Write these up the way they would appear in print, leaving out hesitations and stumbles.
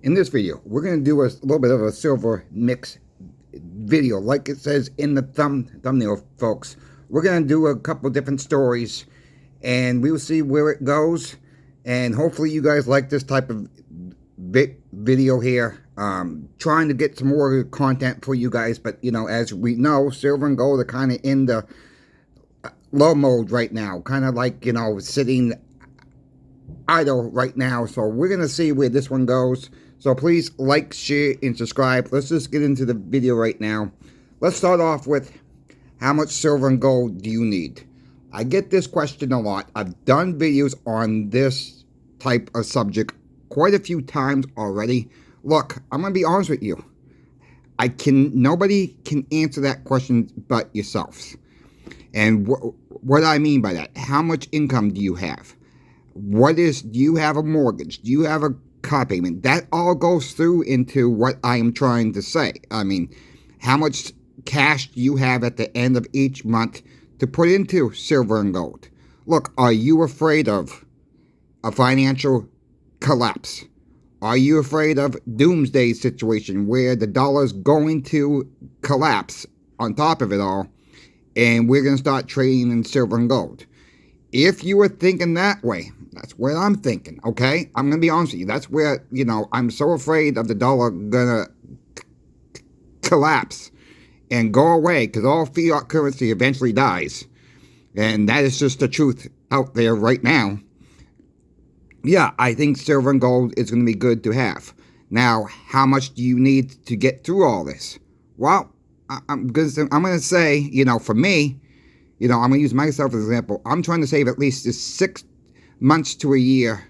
In this video, we're going to do a little bit of a silver mix video. Like it says in the thumbnail, folks. We're going to do a couple different stories, and we will see where it goes. And hopefully you guys like this type of video here. Trying to get some more content for you guys, but, you know, as we know, silver and gold are kind of in the low mode right now. Kind of like, you know, sitting idle right now. So we're going to see where this one goes. So please like, share, and subscribe. Let's just get into the video right now. Let's start off with, how much silver and gold do you need? I get this question a lot. I've done videos on this type of subject quite a few times already. Look, I'm going to be honest with you. Nobody can answer that question but yourselves. And what I mean by that, how much income do you have? Do you have a mortgage? Do you have a car payment? That all goes through into what I am trying to say. I mean, how much cash do you have at the end of each month to put into silver and gold? Look, are you afraid of a financial collapse? Are you afraid of doomsday situation where the dollar is going to collapse on top of it all, and we're going to start trading in silver and gold? If you were thinking that way, that's where I'm thinking, okay? I'm going to be honest with you. That's where, you know, I'm so afraid of the dollar going to collapse and go away, because all fiat currency eventually dies. And that is just the truth out there right now. Yeah, I think silver and gold is going to be good to have. Now, how much do you need to get through all this? Well, I'm going to say, you know, for me, you know, I'm going to use myself as an example. I'm trying to save at least 6 months to a year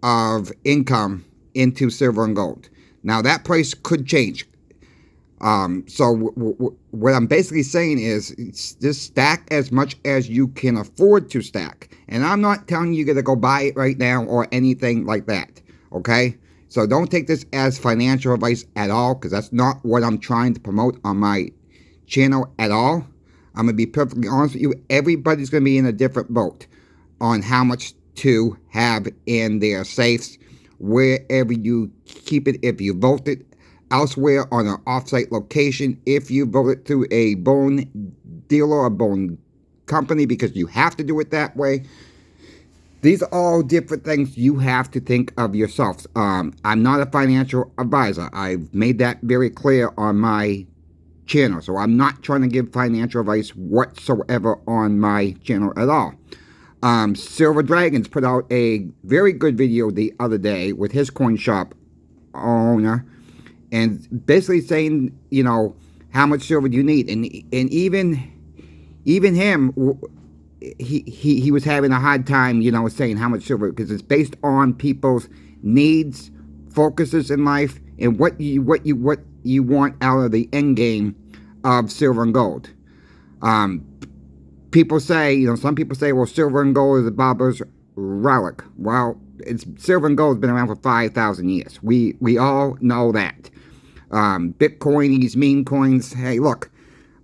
of income into silver and gold. Now, that price could change. So what I'm basically saying is, just stack as much as you can afford to stack. And I'm not telling you to go buy it right now or anything like that, okay? So don't take this as financial advice at all, because that's not what I'm trying to promote on my channel at all. I'm going to be perfectly honest with you. Everybody's going to be in a different boat on how much to have in their safes, wherever you keep it. If you vote it elsewhere on an off-site location, if you vote it through a bone dealer or bone company, because you have to do it that way. These are all different things you have to think of yourselves. I'm not a financial advisor. I've made that very clear on my channel. So I'm not trying to give financial advice whatsoever on my channel at all. Silver Dragons put out a very good video the other day with his coin shop owner, and basically saying, you know, how much silver do you need? And even him, he was having a hard time, you know, saying how much silver, because it's based on people's needs, focuses in life, and what you want out of the end game of silver and gold. People say, you know, some people say, well, silver and gold is a barber's relic. Well, silver and gold has been around for 5,000 years. We all know that. Bitcoin, these meme coins, hey, look,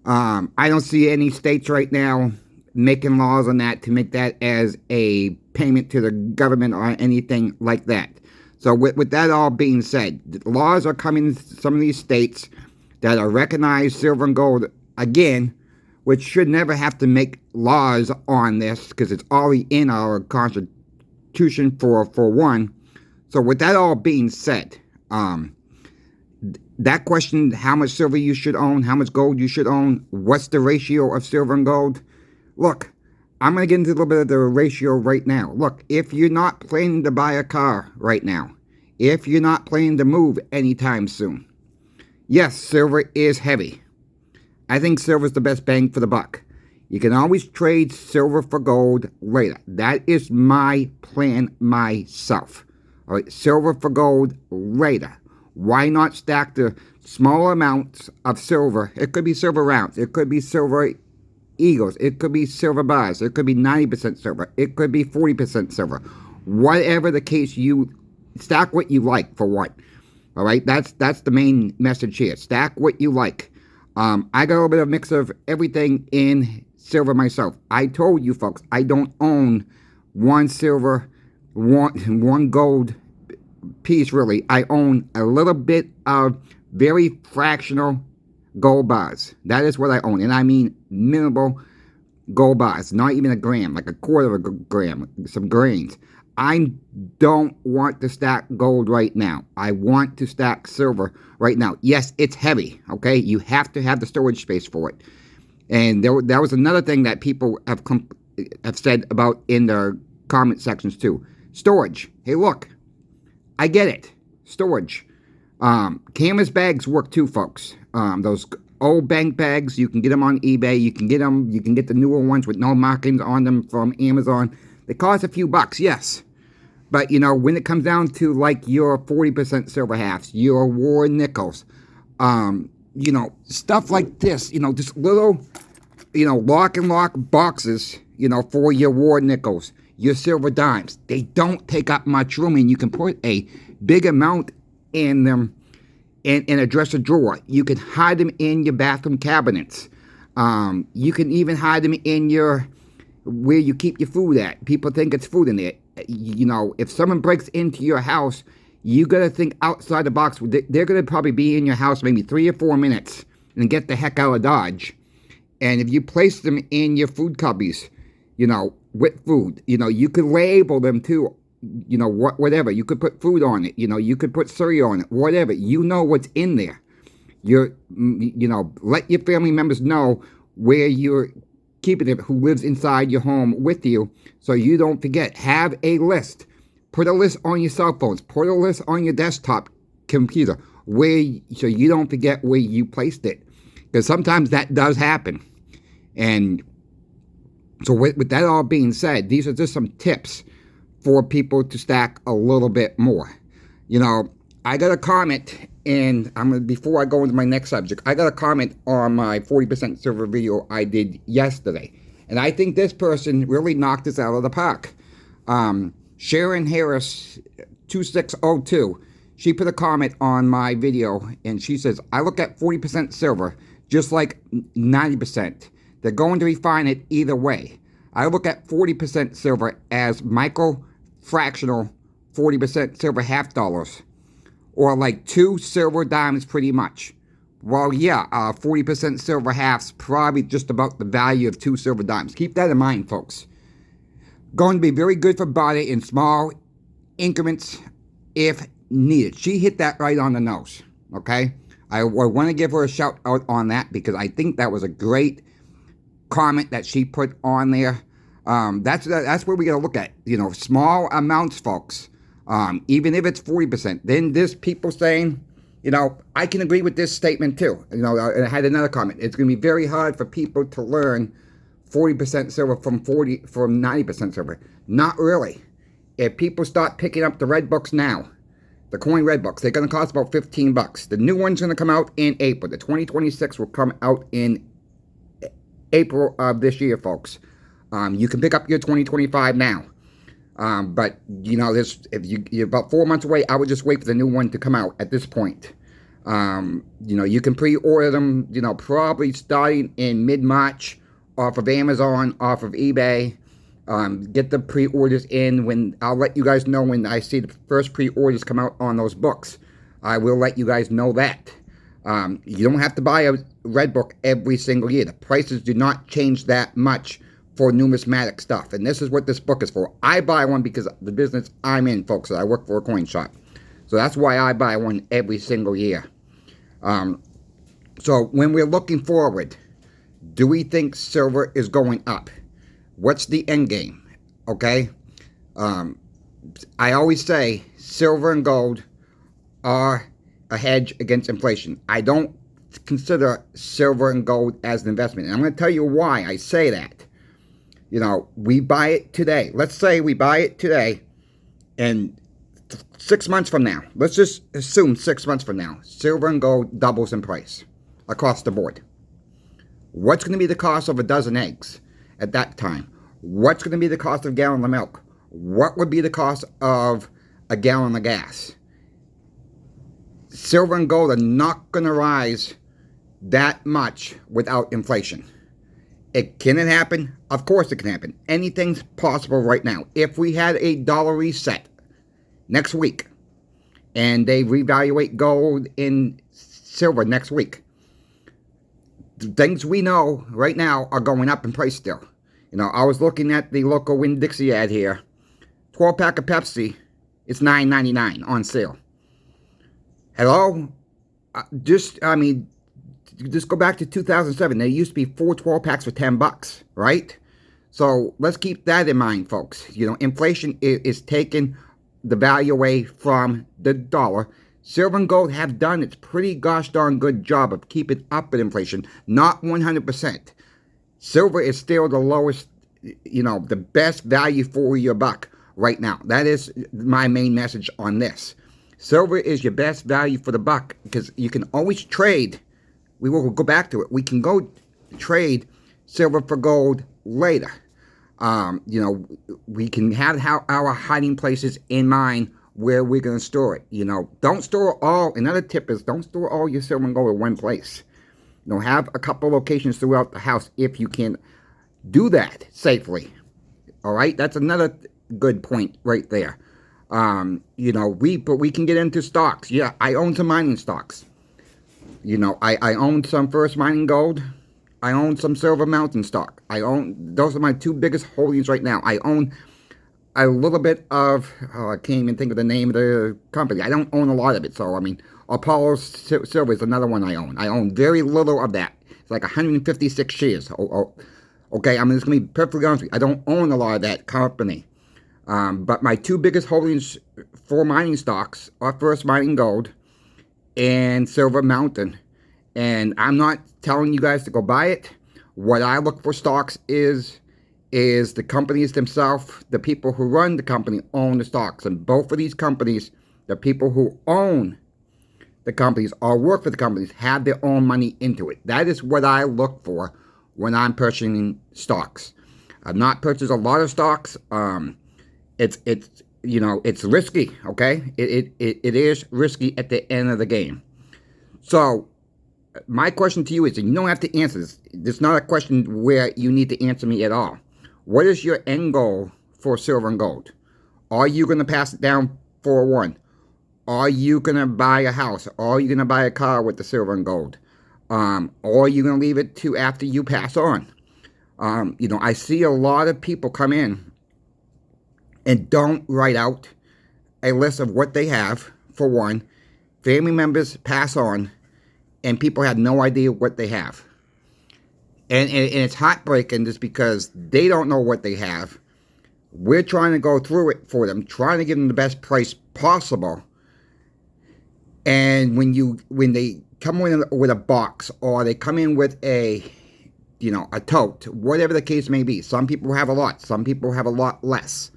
I don't see any states right now making laws on that to make that as a payment to the government or anything like that. So with that all being said, laws are coming in some of these states that are recognized silver and gold again, which should never have to make laws on this, because it's already in our Constitution for one. So with that all being said, that question, how much silver you should own, how much gold you should own, what's the ratio of silver and gold? Look, I'm going to get into a little bit of the ratio right now. Look, if you're not planning to buy a car right now, if you're not planning to move anytime soon, yes, silver is heavy. I think silver is the best bang for the buck. You can always trade silver for gold later. That is my plan myself. All right, silver for gold later. Why not stack the small amounts of silver? It could be silver rounds. It could be silver eagles. It could be silver bars. It could be 90% silver. It could be 40% silver. Whatever the case, you stack what you like for one. All right, that's the main message here. Stack what you like. I got a little bit of a mix of everything in silver myself. I told you folks, I don't own one silver, one gold piece, really. I own a little bit of very fractional gold bars. That is what I own. And I mean minimal gold bars. Not even a gram, like a quarter of a gram, some grains. I don't want to stack gold right now. I want to stack silver right now. Yes, it's heavy, okay? You have to have the storage space for it. And that was another thing that people have said about in their comment sections too. Storage. Hey, look, I get it. Storage. Canvas bags work too, folks. Those old bank bags, you can get them on eBay. You can get the newer ones with no markings on them from Amazon. They cost a few bucks, yes. But, you know, when it comes down to, like, your 40% silver halves, your war nickels, you know, stuff like this, you know, just little, you know, lock and lock boxes, you know, for your war nickels, your silver dimes. They don't take up much room, and you can put a big amount in them in a dresser drawer. You can hide them in your bathroom cabinets. You can even hide them in where you keep your food at. People think it's food in there. You know, if someone breaks into your house, you got to think outside the box. They're going to probably be in your house maybe 3 or 4 minutes and get the heck out of Dodge. And if you place them in your food cubbies, you know, with food, you know, you could label them too, you know, whatever. You could put food on it. You know, you could put cereal on it, whatever. You know what's in there. You know, let your family members know where you're keeping it, who lives inside your home with you, so you don't forget. Have a list. Put a list on your cell phones. Put a list on your desktop computer so you don't forget where you placed it, because sometimes that does happen. And so with that all being said, these are just some tips for people to stack a little bit more. You know, I got a comment, and before I go into my next subject, I got a comment on my 40% silver video I did yesterday. And I think this person really knocked us out of the park. Sharon Harris 2602, she put a comment on my video, and she says, I look at 40% silver just like 90%. They're going to refine it either way. I look at 40% silver as micro fractional 40% silver half dollars, or like 2 silver dimes pretty much. Well, yeah, 40% silver halves, probably just about the value of 2 silver dimes. Keep that in mind, folks. Going to be very good for barter in small increments if needed. She hit that right on the nose, okay? I want to give her a shout out on that, because I think that was a great comment that she put on there. That's where we got to look at, you know, small amounts, folks. Even if it's 40%, then there's people saying, you know, I can agree with this statement too. You know, I had another comment. It's going to be very hard for people to learn 40% silver from 90% silver. Not really. If people start picking up the red books now, the coin red books, they're going to cost about $15. The new one's going to come out in April. The 2026 will come out in April of this year, folks. You can pick up your 2025 now. But, you know, if you're about 4 months away, I would just wait for the new one to come out at this point. You know, you can pre-order them, you know, probably starting in mid-March off of Amazon, off of eBay. Get the pre-orders in. I'll let you guys know when I see the first pre-orders come out on those books. I will let you guys know that. You don't have to buy a red book every single year. The prices do not change that much for numismatic stuff, and this is what this book is for. I buy one because of the business I'm in, folks. I work for a coin shop, so that's why I buy one every single year. So when we're looking forward, do we think silver is going up? What's the end game? Okay, I always say silver and gold are a hedge against inflation. I don't consider silver and gold as an investment, and I'm going to tell you why I say that. You know, we buy it today. Let's say we buy it today, and 6 months from now, let's just assume 6 months from now, silver and gold doubles in price across the board. What's going to be the cost of a dozen eggs at that time? What's going to be the cost of a gallon of milk? What would be the cost of a gallon of gas? Silver and gold are not going to rise that much without inflation. Can it happen? Of course it can happen. Anything's possible right now. If we had a dollar reset next week, and they reevaluate gold and silver next week. The things we know right now are going up in price still. I was looking at the local Winn-Dixie ad here. 12-pack of Pepsi, it's $9.99 on sale. Hello? Just go back to 2007. There used to be 4 12-packs for $10, right? So let's keep that in mind, folks. Inflation is taking the value away from the dollar. Silver and gold have done its pretty gosh darn good job of keeping up with inflation. Not 100%. Silver is still the lowest, the best value for your buck right now. That is my main message on this. Silver is your best value for the buck because you can always trade. We will go back to it. We can go trade silver for gold later. We can have our hiding places in mind where we're going to store it. Don't store all, another tip is don't store all your silver and gold in one place. Have a couple locations throughout the house if you can do that safely. All right, that's another good point right there. We can get into stocks. Yeah, I own some mining stocks. I own some First Mining Gold. I own some Silver Mountain stock. Those are my 2 biggest holdings right now. I own a little bit of, I can't even think of the name of the company. I don't own a lot of it. So, Apollo Silver is another one I own. I own very little of that. It's like 156 shares. Okay, I'm just going to be perfectly honest with you. I don't own a lot of that company. But my 2 biggest holdings for mining stocks are First Mining Gold and Silver Mountain. And I'm not telling you guys to go buy it. What I look for stocks is the companies themselves. The people who run the company own the stocks. And both of these companies, the people who own the companies or work for the companies, have their own money into it. That is what I look for when I'm purchasing stocks. I've not purchased a lot of stocks. It's risky, okay? It is risky at the end of the game. So my question to you is, and you don't have to answer this. It's not a question where you need to answer me at all. What is your end goal for silver and gold? Are you going to pass it down 4-1? Are you going to buy a house? Are you going to buy a car with the silver and gold? Or are you going to leave it to after you pass on? I see a lot of people come in and don't write out a list of what they have, for one. Family members pass on, and people have no idea what they have. And it's heartbreaking just because they don't know what they have. We're trying to go through it for them, trying to give them the best price possible. And when they come in with a box, or they come in with a tote, whatever the case may be. Some people have a lot, some people have a lot less.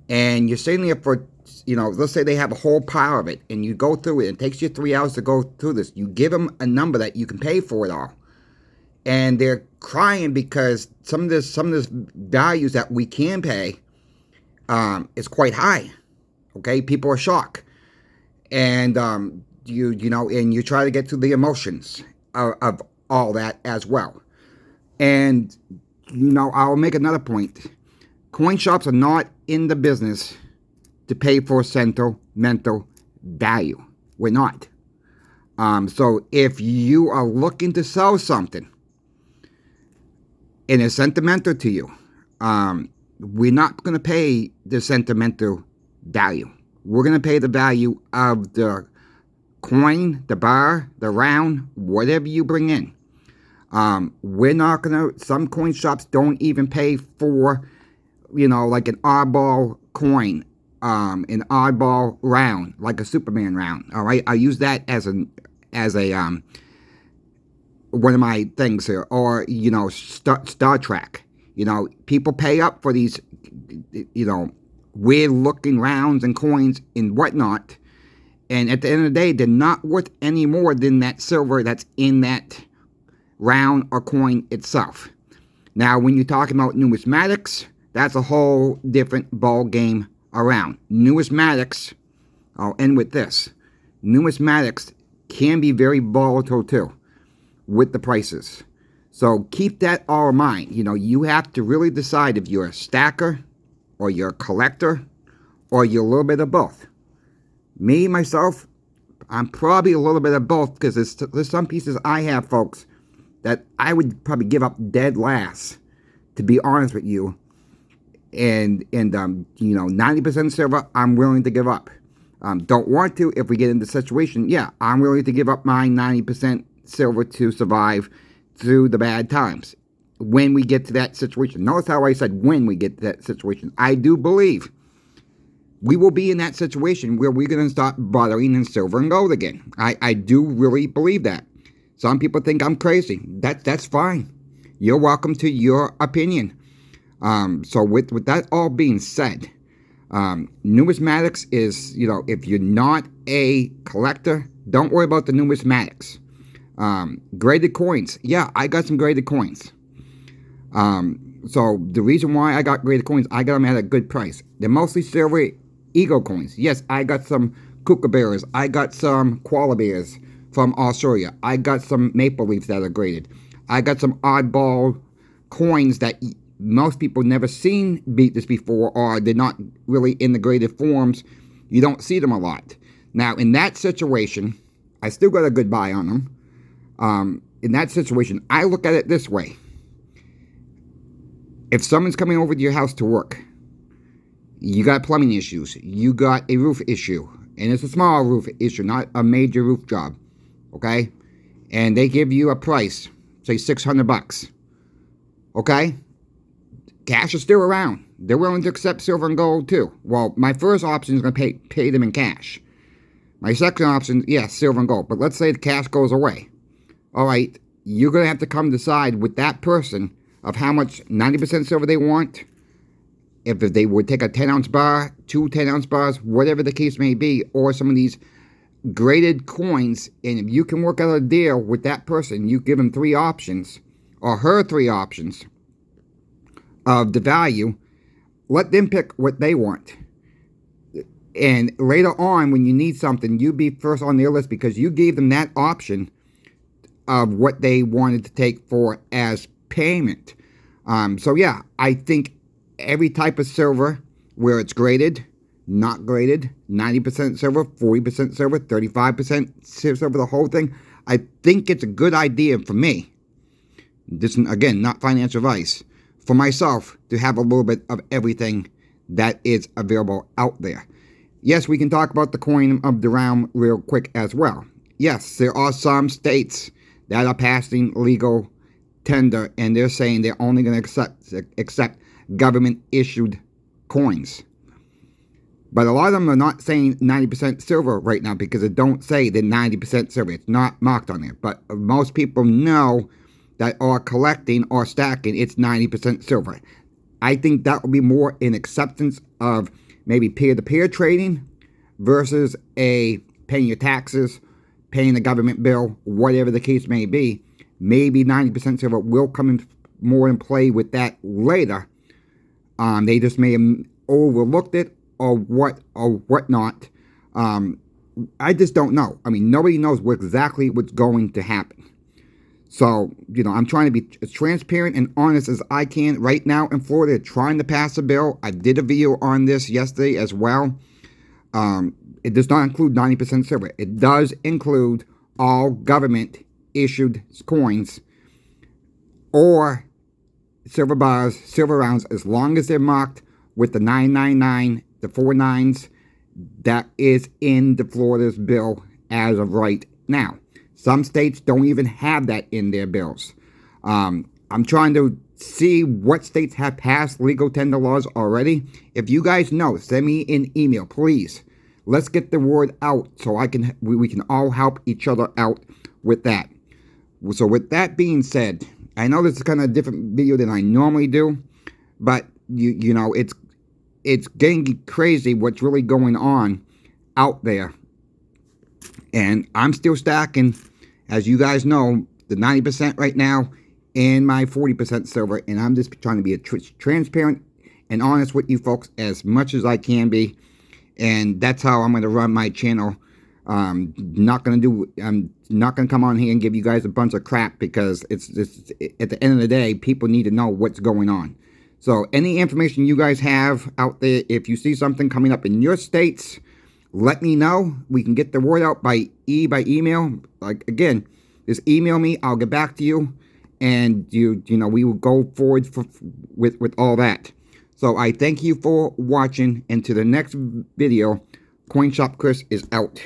And you're sitting there for, let's say they have a whole pile of it, and you go through it. It takes you 3 hours to go through this. You give them a number that you can pay for it all. And they're crying because some of this values that we can pay is quite high. Okay, people are shocked. And and you try to get to the emotions of all that as well. And I'll make another point. Coin shops are not in the business to pay for sentimental value. We're not. So if you are looking to sell something and it's sentimental to you, we're not going to pay the sentimental value. We're going to pay the value of the coin, the bar, the round, whatever you bring in. We're not going to, some coin shops don't even pay for, like an oddball coin, an oddball round, like a Superman round. All right. I use that as a one of my things here, or, Star Trek. People pay up for these, weird looking rounds and coins and whatnot. And at the end of the day, they're not worth any more than that silver that's in that round or coin itself. Now, when you're talking about numismatics, that's a whole different ball game around. Numismatics, I'll end with this. Numismatics can be very volatile too with the prices. So keep that all in mind. You have to really decide if you're a stacker or you're a collector or you're a little bit of both. Me, myself, I'm probably a little bit of both, because there's some pieces I have, folks, that I would probably give up dead last, to be honest with you. And 90% silver, I'm willing to give up. Don't want to. If we get into the situation, yeah, I'm willing to give up my 90% silver to survive through the bad times. When we get to that situation. Notice how I said when we get to that situation. I do believe we will be in that situation where we're going to start bartering in silver and gold again. I do really believe that. Some people think I'm crazy. That's fine. You're welcome to your opinion. So with that all being said, numismatics is, if you're not a collector, don't worry about the numismatics. Graded coins. Yeah, I got some graded coins. So the reason why I got graded coins, I got them at a good price. They're mostly silver ego coins. Yes, I got some kookaburras. I got some koala bears from Australia. I got some maple leafs that are graded. I got some oddball coins that most people never seen beat this before, or they're not really in the graded forms. You don't see them a lot. Now, in that situation, I still got a good buy on them. In that situation, I look at it this way. If someone's coming over to your house to work, you got plumbing issues, you got a roof issue, and it's a small roof issue, not a major roof job, okay? And they give you a price, say $600, okay? Cash is still around. They're willing to accept silver and gold too. Well, my first option is going to pay them in cash. My second option, yes, silver and gold. But let's say the cash goes away. All right, you're going to have to come decide with that person of how much 90% silver they want. If they would take a 10-ounce bar, 2 10-ounce bars, whatever the case may be, or some of these graded coins, and if you can work out a deal with that person, you give them 3 options, or her 3 options of the value, let them pick what they want. And later on, when you need something, you be first on their list because you gave them that option of what they wanted to take for as payment. So yeah, I think every type of silver, where it's graded, not graded, 90% silver, 40% silver, 35% silver, the whole thing, I think it's a good idea for me. This, again, not financial advice. For myself, to have a little bit of everything that is available out there. Yes, we can talk about the coin of the realm real quick as well. Yes, there are some states that are passing legal tender, and they're saying they're only going to accept government-issued coins. But a lot of them are not saying 90% silver right now because it don't say they're 90% silver. It's not marked on there. But most people know that are collecting or stacking, it's 90% silver. I think that would be more an acceptance of maybe peer-to-peer trading versus a paying your taxes, paying the government bill, whatever the case may be. Maybe 90% silver will come in more in play with that later. They just may have overlooked it or whatnot. I just don't know. I mean, nobody knows exactly what's going to happen. So, I'm trying to be as transparent and honest as I can. Right now in Florida, they're trying to pass a bill. I did a video on this yesterday as well. It does not include 90% silver. It does include all government-issued coins or silver bars, silver rounds, as long as they're marked with the 999, the 4 9s, that is in the Florida's bill as of right now. Some states don't even have that in their bills. I'm trying to see what states have passed legal tender laws already. If you guys know, send me an email, please. Let's get the word out so we can all help each other out with that. So with that being said, I know this is kind of a different video than I normally do, but it's getting crazy what's really going on out there. And I'm still stacking, as you guys know, the 90% right now and my 40% silver. And I'm just trying to be transparent and honest with you folks as much as I can be. And that's how I'm going to run my channel. I'm not going to come on here and give you guys a bunch of crap, because it's at the end of the day, people need to know what's going on. So any information you guys have out there, if you see something coming up in your states let me know. We can get the word out by email. Like, again, just email me. I'll get back to you. And you know, we will go forward with all that. So I thank you for watching. And to the next video, Coin Shop Chris is out.